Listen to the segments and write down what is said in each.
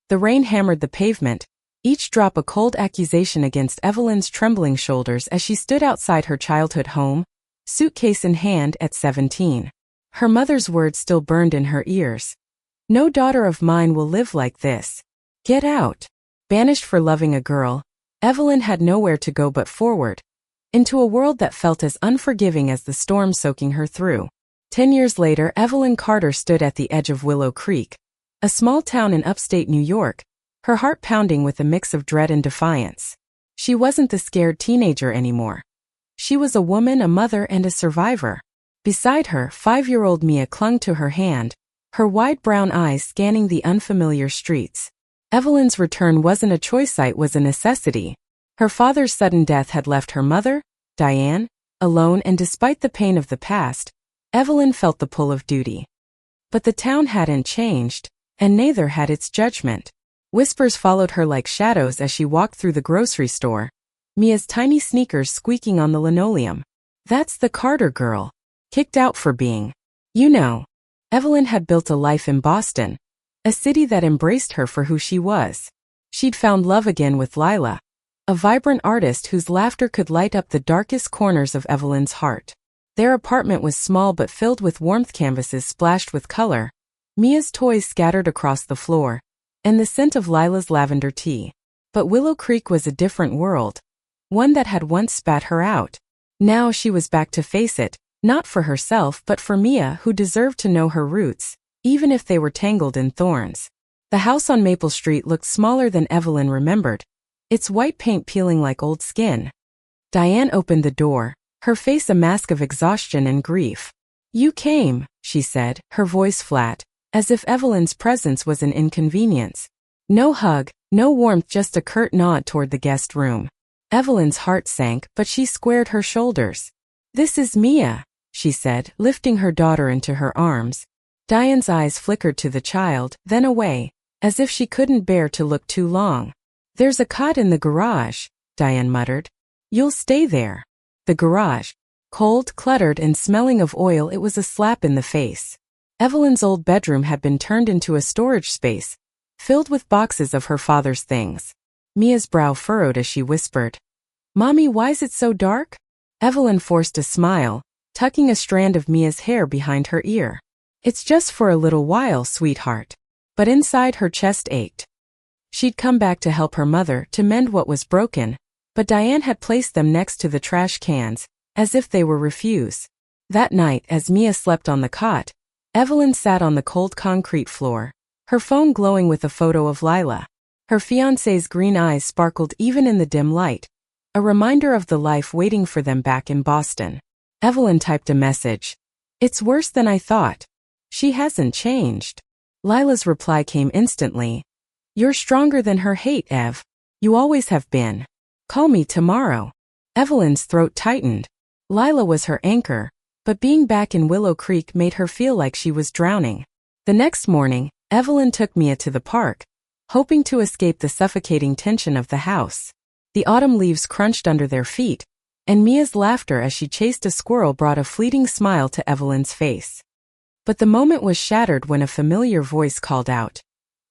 The rain hammered the pavement, each drop a cold accusation against Evelyn's trembling shoulders as she stood outside her childhood home, suitcase in hand at 17. Her mother's words still burned in her ears. No daughter of mine will live like this. Get out. Banished for loving a girl, Evelyn had nowhere to go but forward, into a world that felt as unforgiving as the storm soaking her through. 10 years later, Evelyn Carter stood at the edge of Willow Creek, a small town in upstate New York, her heart pounding with a mix of dread and defiance. She wasn't the scared teenager anymore. She was a woman, a mother, and a survivor. Beside her, 5-year-old Mia clung to her hand, her wide brown eyes scanning the unfamiliar streets. Evelyn's return wasn't a choice, it was a necessity. Her father's sudden death had left her mother, Diane, alone, and despite the pain of the past, Evelyn felt the pull of duty. But the town hadn't changed, and neither had its judgment. Whispers followed her like shadows as she walked through the grocery store, Mia's tiny sneakers squeaking on the linoleum. That's the Carter girl. Kicked out for being. You know. Evelyn had built a life in Boston, a city that embraced her for who she was. She'd found love again with Lila, a vibrant artist whose laughter could light up the darkest corners of Evelyn's heart. Their apartment was small but filled with warmth, canvases splashed with color, Mia's toys scattered across the floor, and the scent of Lila's lavender tea. But Willow Creek was a different world, one that had once spat her out. Now she was back to face it, not for herself but for Mia, who deserved to know her roots, even if they were tangled in thorns. The house on Maple Street looked smaller than Evelyn remembered, its white paint peeling like old skin. Diane opened the door, her face a mask of exhaustion and grief. You came, she said, her voice flat, as if Evelyn's presence was an inconvenience. No hug, no warmth, just a curt nod toward the guest room. Evelyn's heart sank, but she squared her shoulders. This is Mia, she said, lifting her daughter into her arms. Diane's eyes flickered to the child, then away, as if she couldn't bear to look too long. There's a cot in the garage, Diane muttered. You'll stay there. The garage. Cold, cluttered, and smelling of oil, it was a slap in the face. Evelyn's old bedroom had been turned into a storage space, filled with boxes of her father's things. Mia's brow furrowed as she whispered, Mommy, why's it so dark? Evelyn forced a smile, tucking a strand of Mia's hair behind her ear. It's just for a little while, sweetheart. But inside her chest ached. She'd come back to help her mother to mend what was broken, but Diane had placed them next to the trash cans, as if they were refuse. That night, as Mia slept on the cot, Evelyn sat on the cold concrete floor, her phone glowing with a photo of Lila. Her fiancé's green eyes sparkled even in the dim light, a reminder of the life waiting for them back in Boston. Evelyn typed a message. It's worse than I thought. She hasn't changed. Lila's reply came instantly. You're stronger than her hate, Ev. You always have been. Call me tomorrow. Evelyn's throat tightened. Lila was her anchor, but being back in Willow Creek made her feel like she was drowning. The next morning, Evelyn took Mia to the park, hoping to escape the suffocating tension of the house. The autumn leaves crunched under their feet, and Mia's laughter as she chased a squirrel brought a fleeting smile to Evelyn's face. But the moment was shattered when a familiar voice called out.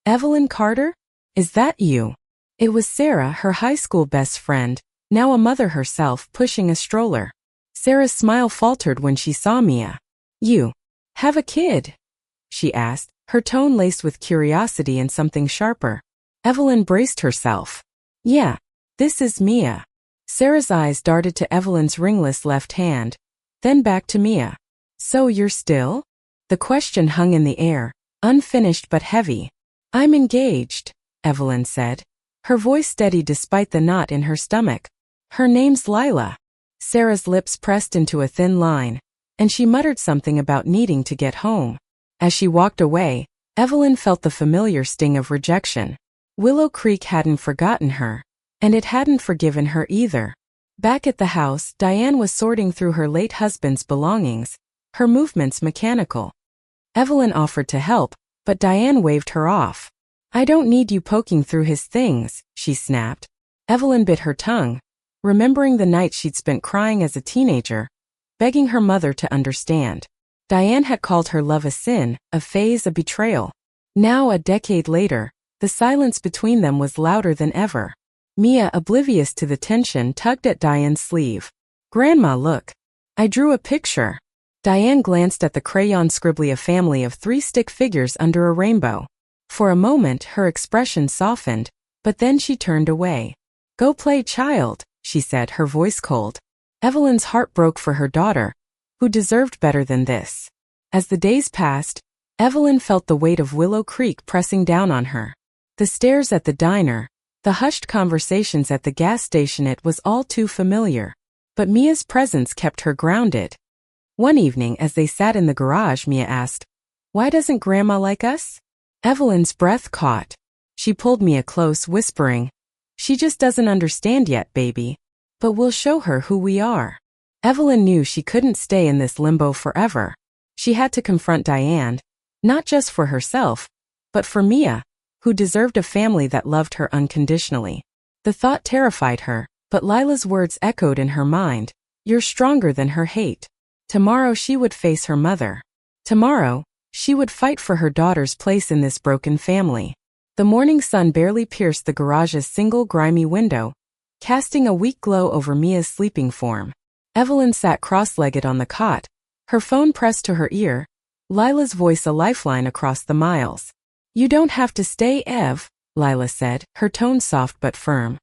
Evelyn Carter? Is that you? It was Sarah, her high school best friend, now a mother herself, pushing a stroller. Sarah's smile faltered when she saw Mia. You have a kid? She asked, her tone laced with curiosity and something sharper. Evelyn braced herself. Yeah, this is Mia. Sarah's eyes darted to Evelyn's ringless left hand, then back to Mia. So you're still? The question hung in the air, unfinished but heavy. I'm engaged, Evelyn said, her voice steady despite the knot in her stomach. Her name's Lila. Sarah's lips pressed into a thin line, and she muttered something about needing to get home. As she walked away, Evelyn felt the familiar sting of rejection. Willow Creek hadn't forgotten her, and it hadn't forgiven her either. Back at the house, Diane was sorting through her late husband's belongings, her movements mechanical. Evelyn offered to help, but Diane waved her off. I don't need you poking through his things, she snapped. Evelyn bit her tongue, remembering the night she'd spent crying as a teenager, begging her mother to understand. Diane had called her love a sin, a phase, a betrayal. Now, a decade later, the The silence between them was louder than ever. Mia, oblivious to the tension, tugged at Diane's sleeve. "Grandma, look. I drew a picture." Diane glanced at the crayon scribbly, a family of 3 stick figures under a rainbow. For a moment, her expression softened, but then she turned away. "Go play, child," she said, her voice cold. Evelyn's heart broke for her daughter, who deserved better than this. As the days passed, Evelyn felt the weight of Willow Creek pressing down on her. The stares at the diner, the hushed conversations at the gas station, it was all too familiar. But Mia's presence kept her grounded. One evening, as they sat in the garage, Mia asked, "Why doesn't Grandma like us?" Evelyn's breath caught. She pulled Mia close, whispering, "She just doesn't understand yet, baby. But we'll show her who we are." Evelyn knew she couldn't stay in this limbo forever. She had to confront Diane, not just for herself, but for Mia, who deserved a family that loved her unconditionally. The thought terrified her, but Lila's words echoed in her mind, "You're stronger than her hate." Tomorrow she would face her mother. Tomorrow, she would fight for her daughter's place in this broken family. The morning sun barely pierced the garage's single grimy window, casting a weak glow over Mia's sleeping form. Evelyn sat cross-legged on the cot, her phone pressed to her ear, Lila's voice a lifeline across the miles. "You don't have to stay, Ev," Lila said, her tone soft but firm.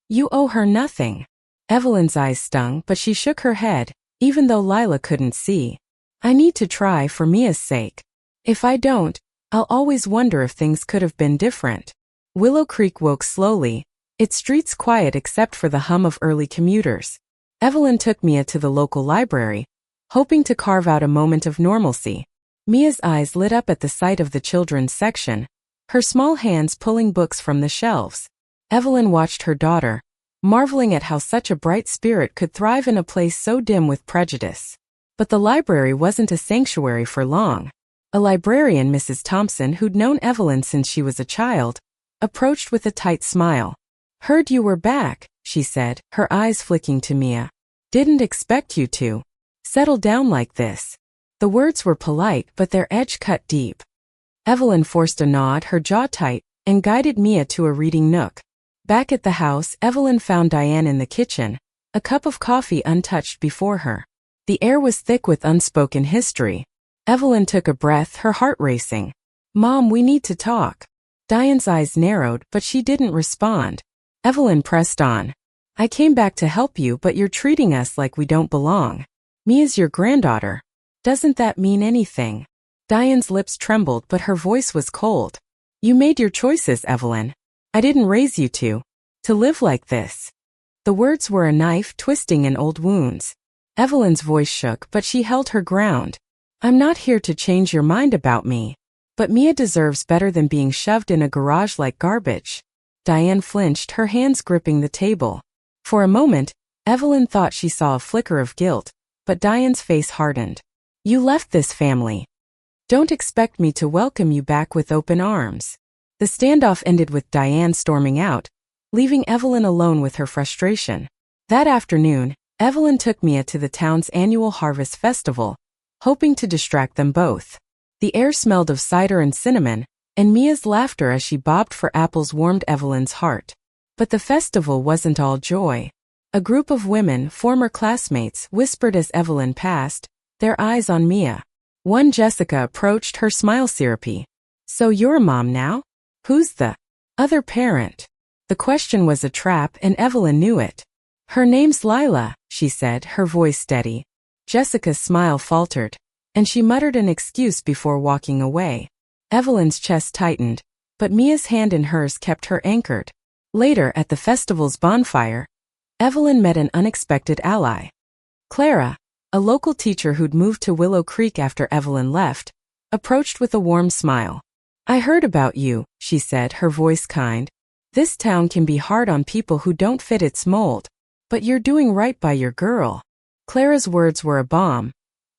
"You owe her nothing." Evelyn's eyes stung, but she shook her head, even though Lila couldn't see. "I need to try for Mia's sake. If I don't, I'll always wonder if things could have been different." Willow Creek woke slowly, its streets quiet except for the hum of early commuters. Evelyn took Mia to the local library, hoping to carve out a moment of normalcy. Mia's eyes lit up at the sight of the children's section, her small hands pulling books from the shelves. Evelyn watched her daughter, marveling at how such a bright spirit could thrive in a place so dim with prejudice. But the library wasn't a sanctuary for long. A librarian, Mrs. Thompson, who'd known Evelyn since she was a child, approached with a tight smile. "Heard you were back," she said, her eyes flicking to Mia. "Didn't expect you to settle down like this." The words were polite, but their edge cut deep. Evelyn forced a nod, her jaw tight, and guided Mia to a reading nook. Back at the house, Evelyn found Diane in the kitchen, a cup of coffee untouched before her. The air was thick with unspoken history. Evelyn took a breath, her heart racing. "Mom, we need to talk." Diane's eyes narrowed, but she didn't respond. Evelyn pressed on. "I came back to help you, but you're treating us like we don't belong. Mia's your granddaughter. Doesn't that mean anything?" Diane's lips trembled, but her voice was cold. "You made your choices, Evelyn. I didn't raise you to live like this." The words were a knife twisting in old wounds. Evelyn's voice shook, but she held her ground. "I'm not here to change your mind about me. But Mia deserves better than being shoved in a garage like garbage." Diane flinched, her hands gripping the table. For a moment, Evelyn thought she saw a flicker of guilt, but Diane's face hardened. "You left this family. Don't expect me to welcome you back with open arms." The standoff ended with Diane storming out, leaving Evelyn alone with her frustration. That afternoon, Evelyn took Mia to the town's annual harvest festival, hoping to distract them both. The air smelled of cider and cinnamon, and Mia's laughter as she bobbed for apples warmed Evelyn's heart. But the festival wasn't all joy. A group of women, former classmates, whispered as Evelyn passed, their eyes on Mia. One, Jessica, approached, her smile syrupy. "So you're a mom now? Who's the other parent?" The question was a trap, and Evelyn knew it. "Her name's Lila," she said, her voice steady. Jessica's smile faltered, and she muttered an excuse before walking away. Evelyn's chest tightened, but Mia's hand in hers kept her anchored. Later, at the festival's bonfire, Evelyn met an unexpected ally. Clara, a local teacher who'd moved to Willow Creek after Evelyn left, approached with a warm smile. "I heard about you," she said, her voice kind. "This town can be hard on people who don't fit its mold, but you're doing right by your girl." Clara's words were a balm,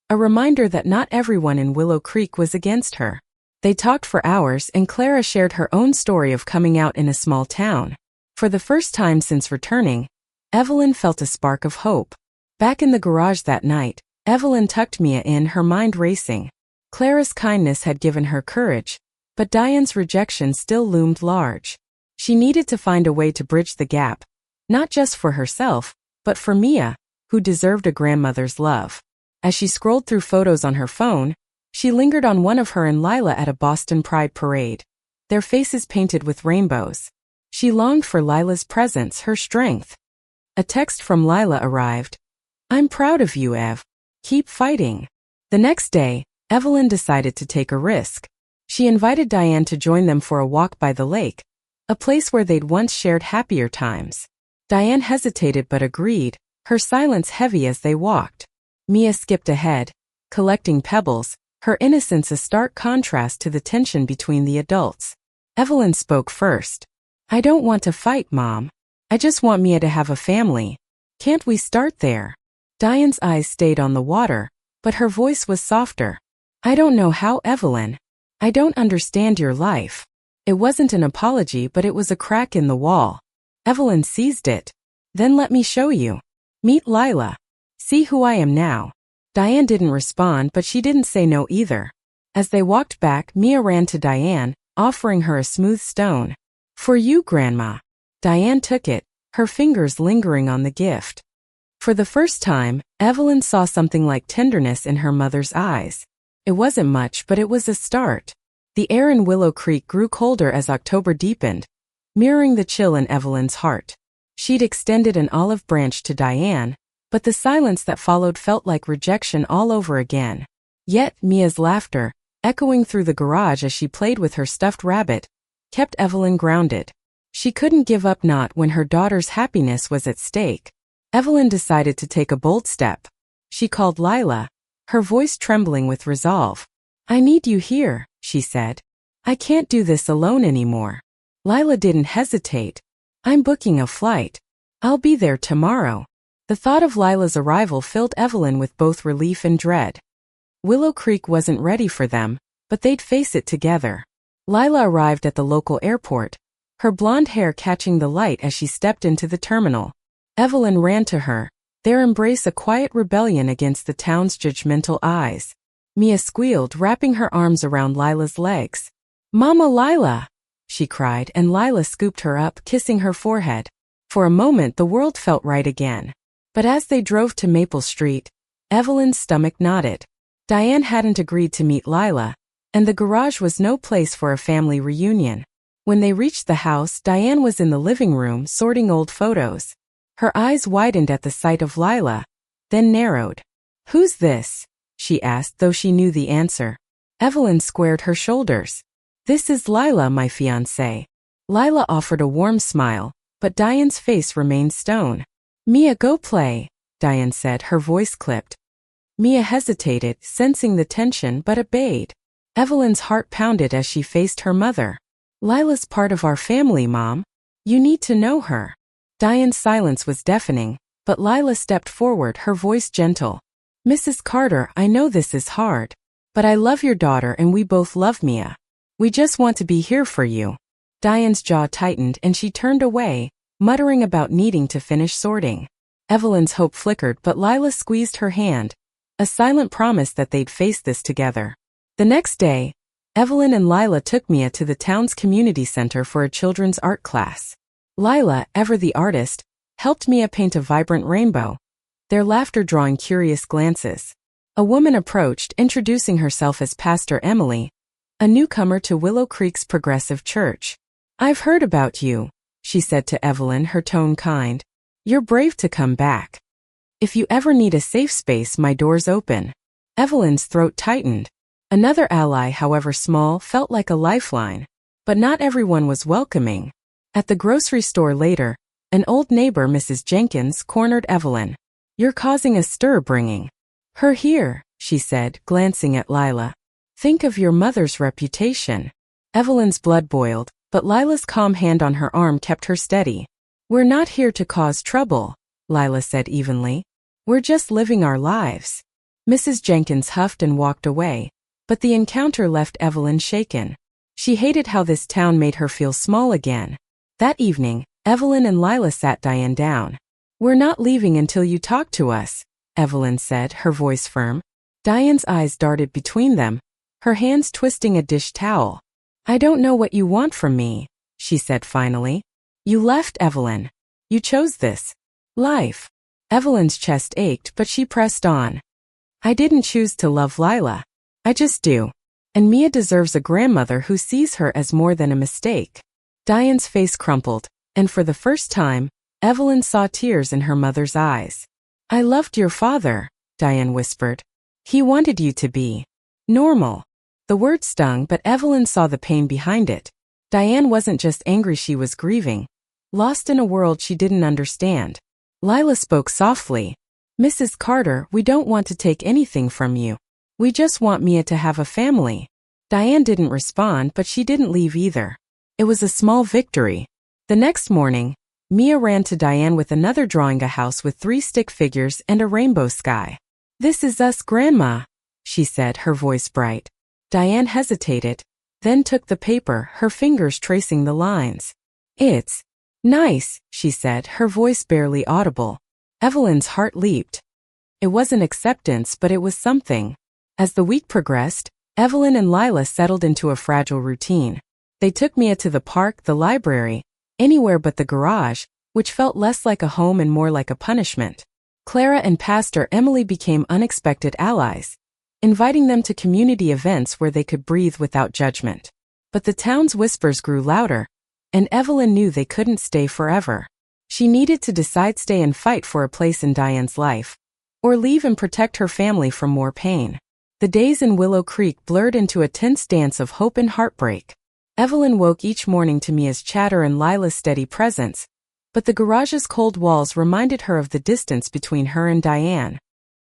a reminder that not everyone in Willow Creek was against her. They talked for hours, and Clara shared her own story of coming out in a small town. For the first time since returning, Evelyn felt a spark of hope. Back in the garage that night, Evelyn tucked Mia in, her mind racing. Clara's kindness had given her courage, But Diane's rejection still loomed large. She needed to find a way to bridge the gap, not just for herself, but for Mia, who deserved a grandmother's love. As she scrolled through photos on her phone, she lingered on one of her and Lila at a Boston Pride parade, their faces painted with rainbows. She longed for Lila's presence, her strength. A text from Lila arrived. "I'm proud of you, Ev. Keep fighting." The next day, Evelyn decided to take a risk. She invited Diane to join them for a walk by the lake, a place where they'd once shared happier times. Diane hesitated but agreed, her silence heavy as they walked. Mia skipped ahead, collecting pebbles, her innocence a stark contrast to the tension between the adults. Evelyn spoke first. "I don't want to fight, Mom. I just want Mia to have a family. Can't we start there?" Diane's eyes stayed on the water, but her voice was softer. "I don't know how, Evelyn. I don't understand your life." It wasn't an apology, but it was a crack in the wall. Evelyn seized it. "Then let me show you. Meet Lila. See who I am now." Diane didn't respond, but she didn't say no either. As they walked back, Mia ran to Diane, offering her a smooth stone. "For you, Grandma." Diane took it, her fingers lingering on the gift. For the first time, Evelyn saw something like tenderness in her mother's eyes. It wasn't much, but it was a start. The air in Willow Creek grew colder as October deepened, mirroring the chill in Evelyn's heart. She'd extended an olive branch to Diane, but the silence that followed felt like rejection all over again. Yet, Mia's laughter, echoing through the garage as she played with her stuffed rabbit, kept Evelyn grounded. She couldn't give up, not when her daughter's happiness was at stake. Evelyn decided to take a bold step. She called Lila, her voice trembling with resolve. "I need you here," she said. "I can't do this alone anymore." Lila didn't hesitate. "I'm booking a flight. I'll be there tomorrow." The thought of Lila's arrival filled Evelyn with both relief and dread. Willow Creek wasn't ready for them, but they'd face it together. Lila arrived at the local airport, her blonde hair catching the light as she stepped into the terminal. Evelyn ran to her, their embrace a quiet rebellion against the town's judgmental eyes. Mia squealed, wrapping her arms around Lila's legs. "Mama Lila!" she cried, and Lila scooped her up, kissing her forehead. For a moment the world felt right again. But as they drove to Maple Street, Evelyn's stomach knotted. Diane hadn't agreed to meet Lila, and the garage was no place for a family reunion. When they reached the house, Diane was in the living room sorting old photos. Her eyes widened at the sight of Lila, then narrowed. "Who's this?" she asked, though she knew the answer. Evelyn squared her shoulders. "This is Lila, my fiancé." Lila offered a warm smile, but Diane's face remained stone. "Mia, go play," Diane said, her voice clipped. Mia hesitated, sensing the tension, but obeyed. Evelyn's heart pounded as she faced her mother. "Lila's part of our family, Mom. You need to know her." Diane's silence was deafening, but Lila stepped forward, her voice gentle. "Mrs. Carter, I know this is hard, but I love your daughter and we both love Mia. We just want to be here for you." Diane's jaw tightened and she turned away, muttering about needing to finish sorting. Evelyn's hope flickered, but Lila squeezed her hand, a silent promise that they'd face this together. The next day, Evelyn and Lila took Mia to the town's community center for a children's art class. Lila, ever the artist, helped Mia paint a vibrant rainbow, their laughter drawing curious glances. A woman approached, introducing herself as Pastor Emily, a newcomer to Willow Creek's Progressive Church. "I've heard about you," she said to Evelyn, her tone kind. "You're brave to come back. If you ever need a safe space, my door's open." Evelyn's throat tightened. Another ally, however small, felt like a lifeline. But not everyone was welcoming. At the grocery store later, an old neighbor, Mrs. Jenkins, cornered Evelyn. "You're causing a stir bringing her here," she said, glancing at Lila. "Think of your mother's reputation." Evelyn's blood boiled, but Lila's calm hand on her arm kept her steady. "We're not here to cause trouble," Lila said evenly. "We're just living our lives." Mrs. Jenkins huffed and walked away, but the encounter left Evelyn shaken. She hated how this town made her feel small again. That evening, Evelyn and Lila sat Diane down. "We're not leaving until you talk to us," Evelyn said, her voice firm. Diane's eyes darted between them, her hands twisting a dish towel. I don't know what you want from me, she said finally. You left Evelyn. You chose this life. Evelyn's chest ached, but she pressed on. I didn't choose to love Lila. I just do. And Mia deserves a grandmother who sees her as more than a mistake. Diane's face crumpled, and for the first time, Evelyn saw tears in her mother's eyes. I loved your father, Diane whispered. He wanted you to be normal. The word stung, but Evelyn saw the pain behind it. Diane wasn't just angry, she was grieving, lost in a world she didn't understand. Lila spoke softly. Mrs. Carter, we don't want to take anything from you. We just want Mia to have a family. Diane didn't respond, but she didn't leave either. It was a small victory. The next morning, Mia ran to Diane with another drawing, a house with 3 stick figures and a rainbow sky. This is us, Grandma, she said, her voice bright. Diane hesitated, then took the paper, her fingers tracing the lines. It's nice, she said, her voice barely audible. Evelyn's heart leaped. It wasn't acceptance, but it was something. As the week progressed, Evelyn and Lila settled into a fragile routine. They took Mia to the park, the library, anywhere but the garage, which felt less like a home and more like a punishment. Clara and Pastor Emily became unexpected allies, inviting them to community events where they could breathe without judgment. But the town's whispers grew louder, and Evelyn knew they couldn't stay forever. She needed to decide, stay and fight for a place in Diane's life, or leave and protect her family from more pain. The days in Willow Creek blurred into a tense dance of hope and heartbreak. Evelyn woke each morning to Mia's chatter and Lila's steady presence, but the garage's cold walls reminded her of the distance between her and Diane.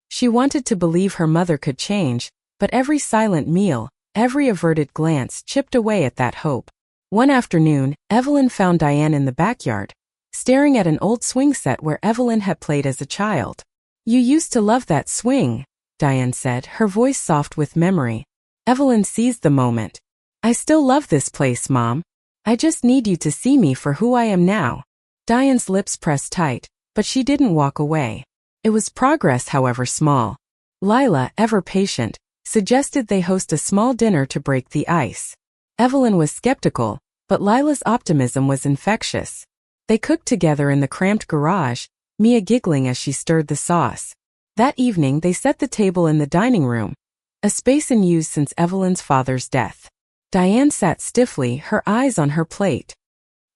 She wanted to believe her mother could change, but every silent meal, every averted glance chipped away at that hope. One afternoon, Evelyn found Diane in the backyard, staring at an old swing set where Evelyn had played as a child. You used to love that swing, Diane said, her voice soft with memory. Evelyn seized the moment. I still love this place, Mom. I just need you to see me for who I am now. Diane's lips pressed tight, but she didn't walk away. It was progress, however small. Lila, ever patient, suggested they host a small dinner to break the ice. Evelyn was skeptical, but Lila's optimism was infectious. They cooked together in the cramped garage, Mia giggling as she stirred the sauce. That evening they set the table in the dining room, a space in use since Evelyn's father's death. Diane sat stiffly, her eyes on her plate.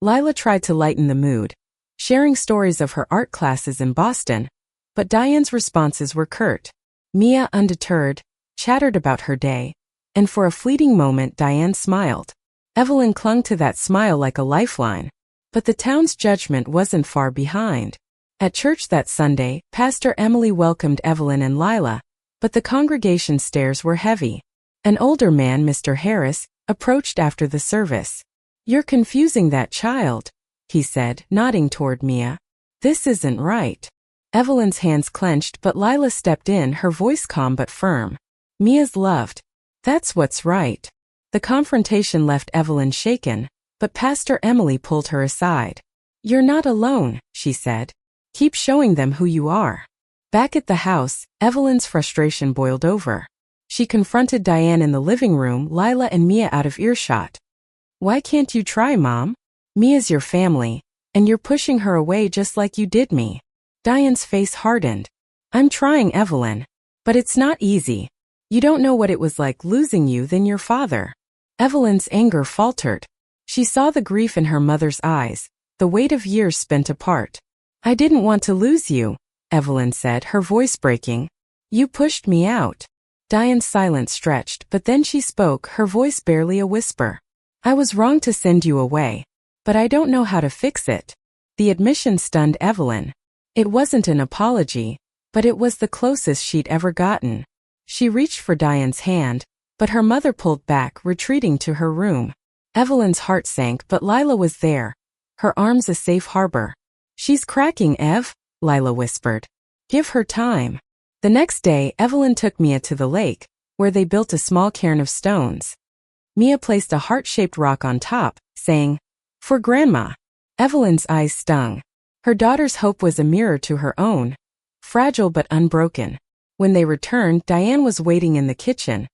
Lila tried to lighten the mood, sharing stories of her art classes in Boston, but Diane's responses were curt. Mia, undeterred, chattered about her day, and for a fleeting moment Diane smiled. Evelyn clung to that smile like a lifeline. But the town's judgment wasn't far behind. At church that Sunday, Pastor Emily welcomed Evelyn and Lila, but the congregation's stares were heavy. An older man, Mr. Harris, approached after the service. You're confusing that child, he said, nodding toward Mia. This isn't right. Evelyn's hands clenched, but Lila stepped in, her voice calm but firm. Mia's loved. That's what's right. The confrontation left Evelyn shaken, but Pastor Emily pulled her aside. You're not alone, she said. Keep showing them who you are. Back at the house, Evelyn's frustration boiled over. She confronted Diane in the living room, Lila and Mia out of earshot. Why can't you try, Mom? Mia's your family, and you're pushing her away just like you did me. Diane's face hardened. I'm trying, Evelyn. But it's not easy. You don't know what it was like losing you than your father. Evelyn's anger faltered. She saw the grief in her mother's eyes, the weight of years spent apart. I didn't want to lose you, Evelyn said, her voice breaking. You pushed me out. Diane's silence stretched, but then she spoke, her voice barely a whisper. I was wrong to send you away, but I don't know how to fix it. The admission stunned Evelyn. It wasn't an apology, but it was the closest she'd ever gotten. She reached for Diane's hand, but her mother pulled back, retreating to her room. Evelyn's heart sank, but Lila was there, her arms a safe harbor. She's cracking, Ev, Lila whispered. Give her time. The next day, Evelyn took Mia to the lake, where they built a small cairn of stones. Mia placed a heart-shaped rock on top, saying, For Grandma. Evelyn's eyes stung. Her daughter's hope was a mirror to her own, fragile but unbroken. When they returned, Diane was waiting in the kitchen,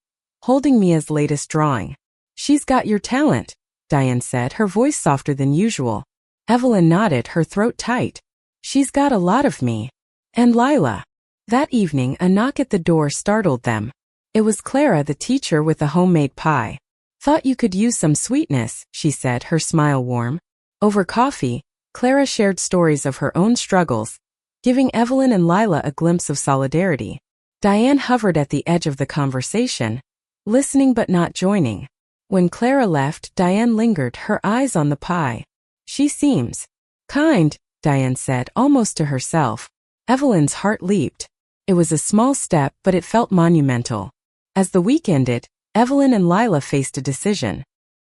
holding Mia's latest drawing. She's got your talent, Diane said, her voice softer than usual. Evelyn nodded, her throat tight. She's got a lot of me. And Lila. That evening, a knock at the door startled them. It was Clara, the teacher, with a homemade pie. Thought you could use some sweetness, she said, her smile warm. Over coffee, Clara shared stories of her own struggles, giving Evelyn and Lila a glimpse of solidarity. Diane hovered at the edge of the conversation, listening but not joining. When Clara left, Diane lingered, her eyes on the pie. She seems kind, Diane said, almost to herself. Evelyn's heart leaped. It was a small step, but it felt monumental. As the week ended, Evelyn and Lila faced a decision.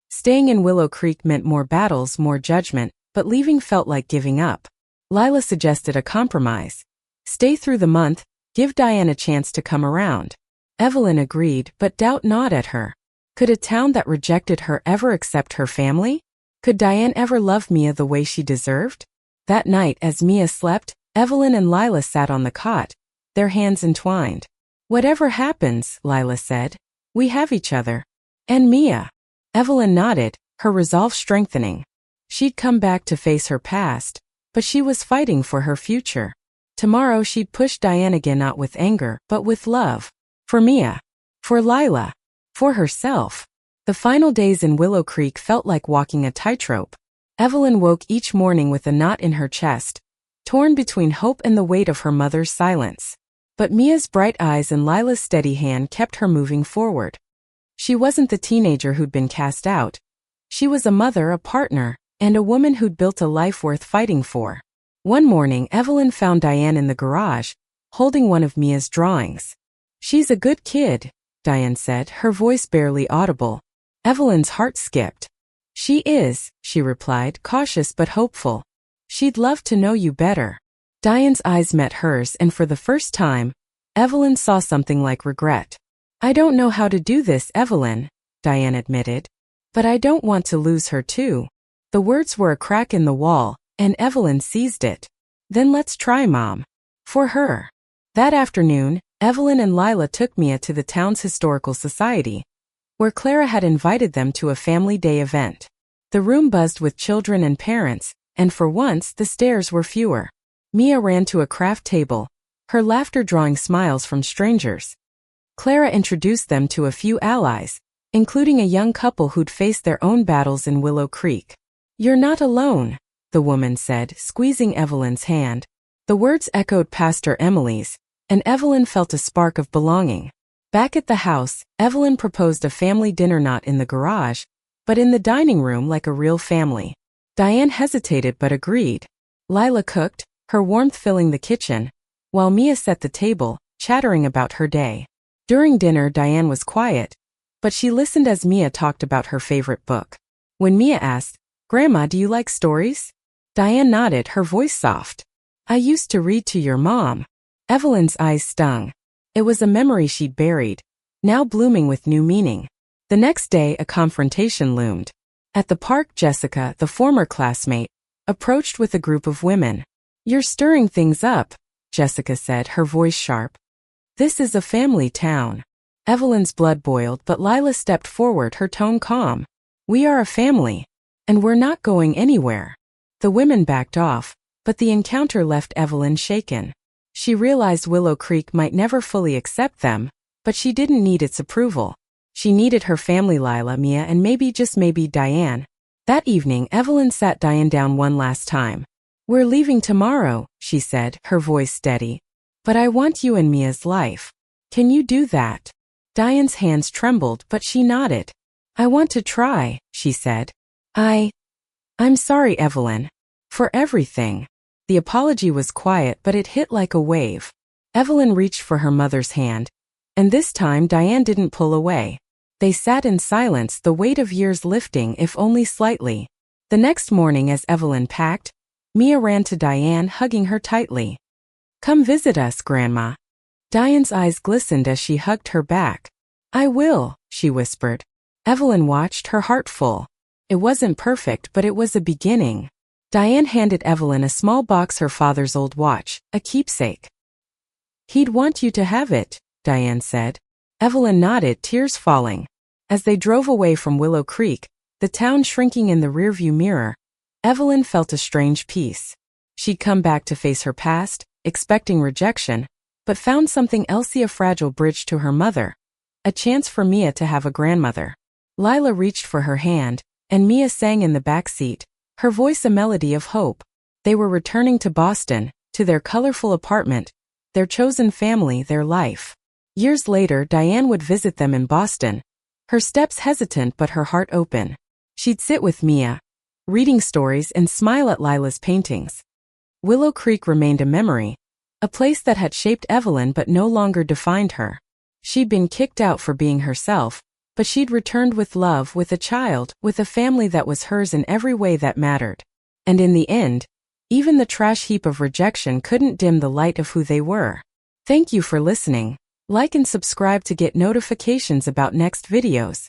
Staying in Willow Creek meant more battles, more judgment, but leaving felt like giving up. Lila suggested a compromise. Stay through the month, give Diane a chance to come around. Evelyn agreed, but doubt gnawed at her. Could a town that rejected her ever accept her family? Could Diane ever love Mia the way she deserved? That night, as Mia slept, Evelyn and Lila sat on the cot, their hands entwined. Whatever happens, Lila said, we have each other. And Mia. Evelyn nodded, her resolve strengthening. She'd come back to face her past, but she was fighting for her future. Tomorrow she'd push Diane again, not with anger, but with love. For Mia. For Lila. For herself. The final days in Willow Creek felt like walking a tightrope. Evelyn woke each morning with a knot in her chest, torn between hope and the weight of her mother's silence. But Mia's bright eyes and Lila's steady hand kept her moving forward. She wasn't the teenager who'd been cast out. She was a mother, a partner, and a woman who'd built a life worth fighting for. One morning, Evelyn found Diane in the garage, holding one of Mia's drawings. She's a good kid, Diane said, her voice barely audible. Evelyn's heart skipped. She is, she replied, cautious but hopeful. She'd love to know you better. Diane's eyes met hers, and for the first time, Evelyn saw something like regret. I don't know how to do this, Evelyn, Diane admitted. But I don't want to lose her too. The words were a crack in the wall, and Evelyn seized it. Then let's try, Mom. For her. That afternoon, Evelyn and Lila took Mia to the town's historical society, where Clara had invited them to a family day event. The room buzzed with children and parents, and for once the stares were fewer. Mia ran to a craft table, her laughter drawing smiles from strangers. Clara introduced them to a few allies, including a young couple who'd faced their own battles in Willow Creek. You're not alone, the woman said, squeezing Evelyn's hand. The words echoed past her Emily's, and Evelyn felt a spark of belonging. Back at the house, Evelyn proposed a family dinner, not in the garage, but in the dining room like a real family. Diane hesitated but agreed. Lila cooked, her warmth filling the kitchen, while Mia set the table, chattering about her day. During dinner, Diane was quiet, but she listened as Mia talked about her favorite book. When Mia asked, Grandma, do you like stories? Diane nodded, her voice soft. I used to read to your mom. Evelyn's eyes stung. It was a memory she'd buried, now blooming with new meaning. The next day, a confrontation loomed. At the park, Jessica, the former classmate, approached with a group of women. You're stirring things up, Jessica said, her voice sharp. This is a family town. Evelyn's blood boiled, but Lila stepped forward, her tone calm. We are a family, and we're not going anywhere. The women backed off, but the encounter left Evelyn shaken. She realized Willow Creek might never fully accept them, but she didn't need its approval. She needed her family, Lila, Mia, and maybe, just maybe, Diane. That evening, Evelyn sat Diane down one last time. We're leaving tomorrow, she said, her voice steady. But I want you in Mia's life. Can you do that? Diane's hands trembled, but she nodded. I want to try, she said. I'm sorry, Evelyn. For everything. The apology was quiet, but it hit like a wave. Evelyn reached for her mother's hand, and this time Diane didn't pull away. They sat in silence, the weight of years lifting, if only slightly. The next morning, as Evelyn packed, Mia ran to Diane, hugging her tightly. Come visit us, Grandma. Diane's eyes glistened as she hugged her back. I will, she whispered. Evelyn watched, her heart full. It wasn't perfect, but it was a beginning. Diane handed Evelyn a small box, her father's old watch, a keepsake. He'd want you to have it, Diane said. Evelyn nodded, tears falling. As they drove away from Willow Creek, the town shrinking in the rearview mirror, Evelyn felt a strange peace. She'd come back to face her past, expecting rejection, but found something else: a fragile bridge to her mother, a chance for Mia to have a grandmother. Lila reached for her hand, and Mia sang in the back seat, her voice a melody of hope. They were returning to Boston, to their colorful apartment, their chosen family, their life. Years later, Diane would visit them in Boston, her steps hesitant but her heart open. She'd sit with Mia, reading stories, and smile at Lila's paintings. Willow Creek remained a memory, a place that had shaped Evelyn but no longer defined her. She'd been kicked out for being herself, but she'd returned with love, with a child, with a family that was hers in every way that mattered. And in the end, even the trash heap of rejection couldn't dim the light of who they were. Thank you for listening. Like and subscribe to get notifications about next videos.